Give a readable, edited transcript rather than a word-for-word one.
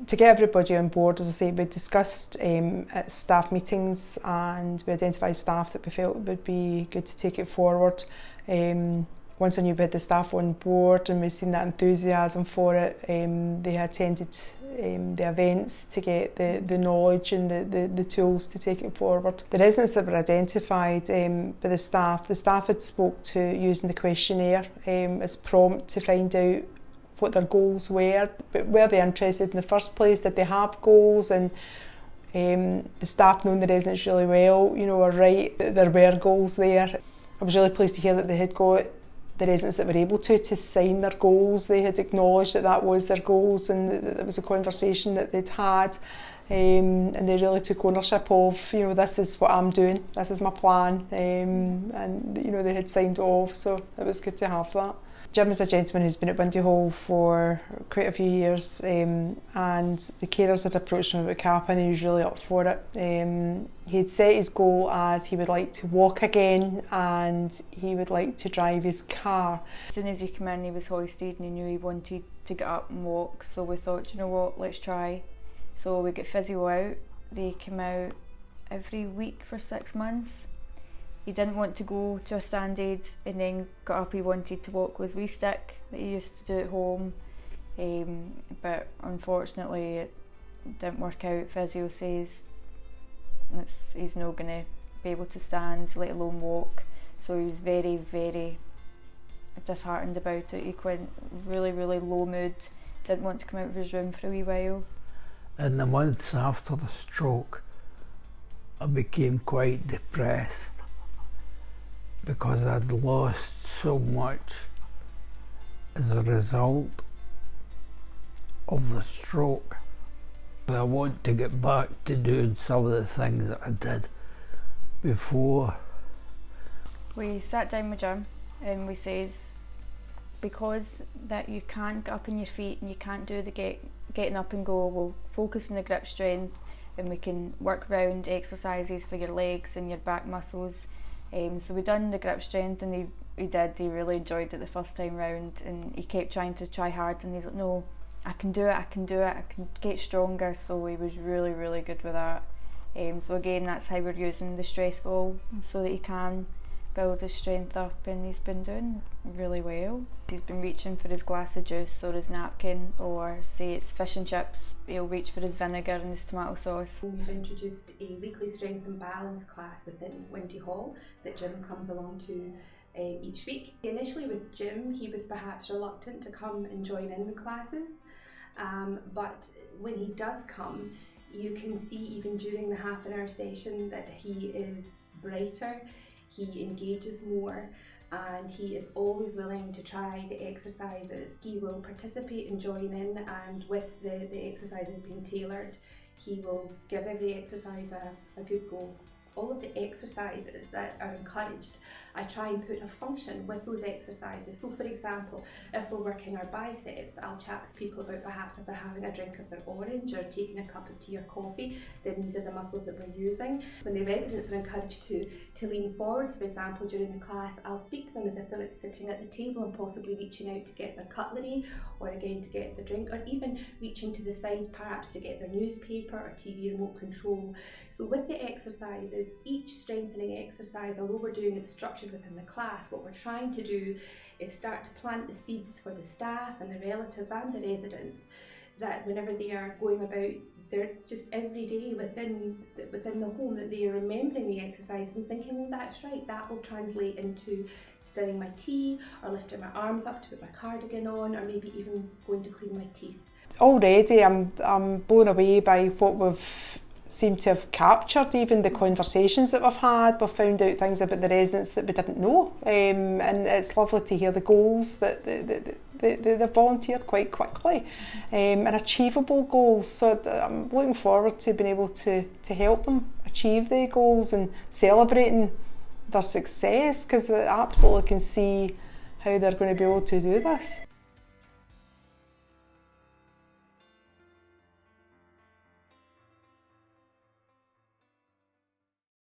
to get everybody on board, as I say, we discussed at staff meetings, and we identified staff that we felt would be good to take it forward. Once I knew we had the staff on board and we'd seen that enthusiasm for it, they attended the events to get the knowledge and the tools to take it forward. The residents that were identified by the staff had spoke to using the questionnaire as prompt to find out what their goals were, but were they interested in the first place? Did they have goals? And the staff, knowing the residents really well, were right that there were goals there. I was really pleased to hear that they had got the residents that were able to sign their goals. They had acknowledged that was their goals, and that it was a conversation that they'd had, and they really took ownership of, this is what I'm doing, this is my plan, and they had signed off, so it was good to have that. Jim is a gentleman who's been at Windyhall for quite a few years, and the carers had approached him about CAP and he was really up for it. He had set his goal as he would like to walk again and he would like to drive his car. As soon as he came in, he was hoisted and he knew he wanted to get up and walk, so we thought, you know what, let's try. So we got Physio out. They came out every week for 6 months. He didn't want to go to a stand aid and then got up, he wanted to walk with his wee stick that he used to do at home, but unfortunately it didn't work out. Physio says he's not going to be able to stand, let alone walk, so he was very, very disheartened about it. He went really, really low mood, didn't want to come out of his room for a wee while. In the months after the stroke, I became quite depressed, because I'd lost so much as a result of the stroke. I want to get back to doing some of the things that I did before. We sat down with Jim and we says, because that you can't get up on your feet and you can't do the getting up and go, we'll focus on the grip strength and we can work around exercises for your legs and your back muscles. So we done the grip strength and he really enjoyed it the first time round, and he kept trying to try hard and he's like, no, I can do it, I can get stronger, so he was really, really good with that. So again, that's how we're using the stress ball so that he can build his strength up, and he's been doing really well. He's been reaching for his glass of juice or his napkin, or say it's fish and chips, he'll reach for his vinegar and his tomato sauce. We've introduced a weekly strength and balance class within Windyhall that Jim comes along to each week. Initially with Jim, he was perhaps reluctant to come and join in the classes, but when he does come, you can see even during the half-an-hour session that he is brighter, he engages more, and he is always willing to try the exercises. He will participate and join in, and with the exercises being tailored, he will give every exercise a good go. All of the exercises that are encouraged, I try and put a function with those exercises. So for example, if we're working our biceps, I'll chat with people about perhaps if they're having a drink of their orange or taking a cup of tea or coffee, then these are the muscles that we're using. When the residents are encouraged to lean forwards, for example, during the class, I'll speak to them as if they're sitting at the table and possibly reaching out to get their cutlery, or again to get the drink, or even reaching to the side perhaps to get their newspaper or TV remote control. So with the exercises, each strengthening exercise, although we're doing it structured within the class, what we're trying to do is start to plant the seeds for the staff and the relatives and the residents, that whenever they are going about, they're just every day within the home, that they are remembering the exercise and thinking, well, that's right, that will translate into stirring my tea or lifting my arms up to put my cardigan on, or maybe even going to clean my teeth. Already I'm blown away by what we've seemed to have captured, even the conversations that we've had. We've found out things about the residents that we didn't know, and it's lovely to hear the goals that they've volunteered quite quickly, and achievable goals. So I'm looking forward to being able to help them achieve their goals and celebrating their success, because I absolutely can see how they're going to be able to do this.